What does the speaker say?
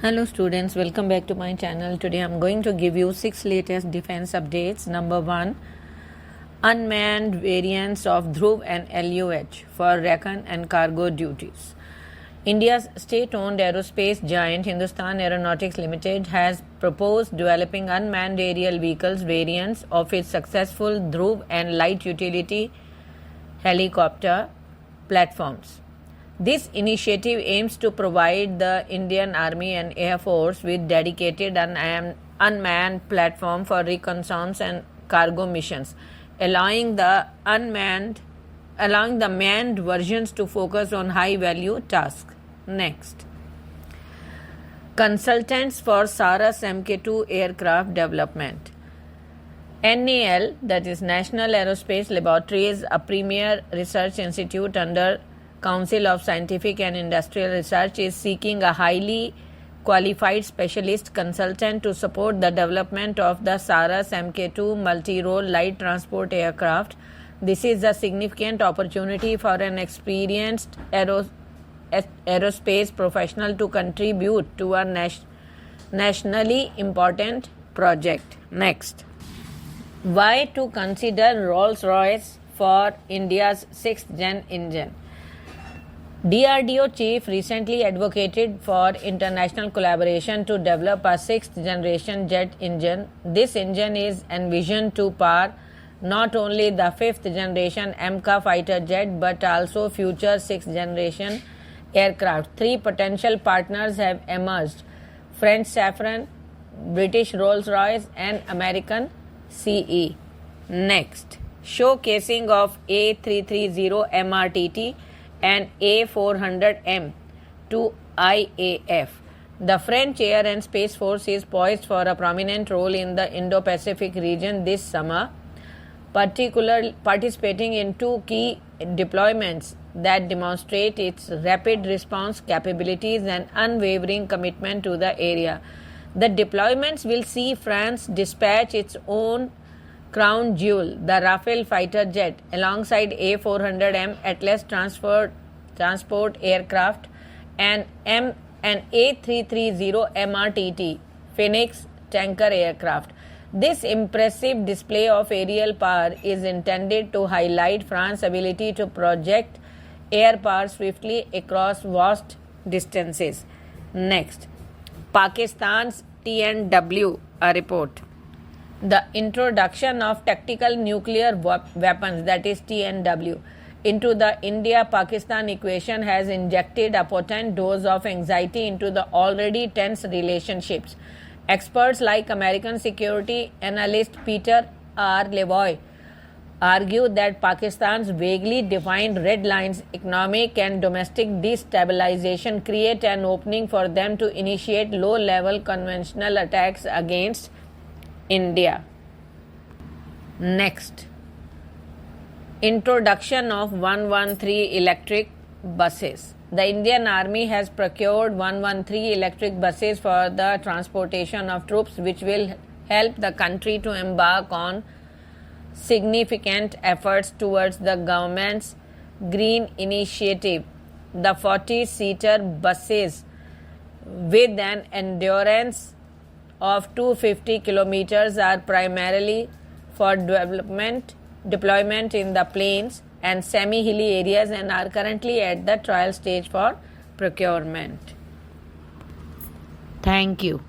Hello students, welcome back to my channel. Today I'm going to give you 6 latest defense updates. Number 1, unmanned variants of Dhruv and LUH for recon and cargo duties. India's state-owned aerospace giant Hindustan Aeronautics Limited has proposed developing unmanned aerial vehicles variants of its successful Dhruv and light utility helicopter platforms. This initiative aims to provide the Indian Army and Air Force with dedicated unmanned platform for reconnaissance and cargo missions, allowing the manned versions to focus on high-value tasks. Next, consultants for Saras Mk2 aircraft development. NAL, that is National Aerospace Laboratory, is a premier research institute under Council of Scientific and Industrial Research, is seeking a highly qualified specialist consultant to support the development of the Saras Mk2 multi-role light transport aircraft. This is a significant opportunity for an experienced aerospace professional to contribute to a nationally important project. Next, why to consider Rolls-Royce for India's 6th gen engine? DRDO chief recently advocated for international collaboration to develop a 6th generation jet engine. This engine is envisioned to power not only the 5th generation AMCA fighter jet but also future 6th generation aircraft. 3 potential partners have emerged: French Safran, British Rolls-Royce and American CE. Next, showcasing of A330 MRTT and A400M to IAF. The French Air and Space Force is poised for a prominent role in the Indo-Pacific region this summer, particularly participating in 2 key deployments that demonstrate its rapid response capabilities and unwavering commitment to the area. The deployments will see France dispatch its own crown jewel, the Rafale fighter jet, alongside A400M Atlas transport aircraft and A330 MRTT Phoenix tanker aircraft. This impressive display of aerial power is intended to highlight France's ability to project air power swiftly across vast distances. Next, Pakistan's TNW, a report. The introduction of tactical nuclear weapons, that is TNW, into the India-Pakistan equation has injected a potent dose of anxiety into the already tense relationships. Experts like American security analyst Peter R. Levoy argue that Pakistan's vaguely defined red lines, economic and domestic destabilization, create an opening for them to initiate low-level conventional attacks against India. Next, introduction of 113 electric buses. The Indian Army has procured 113 electric buses for the transportation of troops, which will help the country to embark on significant efforts towards the government's green initiative. The 40-seater buses, with an endurance of 250 kilometers, are primarily for deployment in the plains and semi-hilly areas and are currently at the trial stage for procurement. Thank you.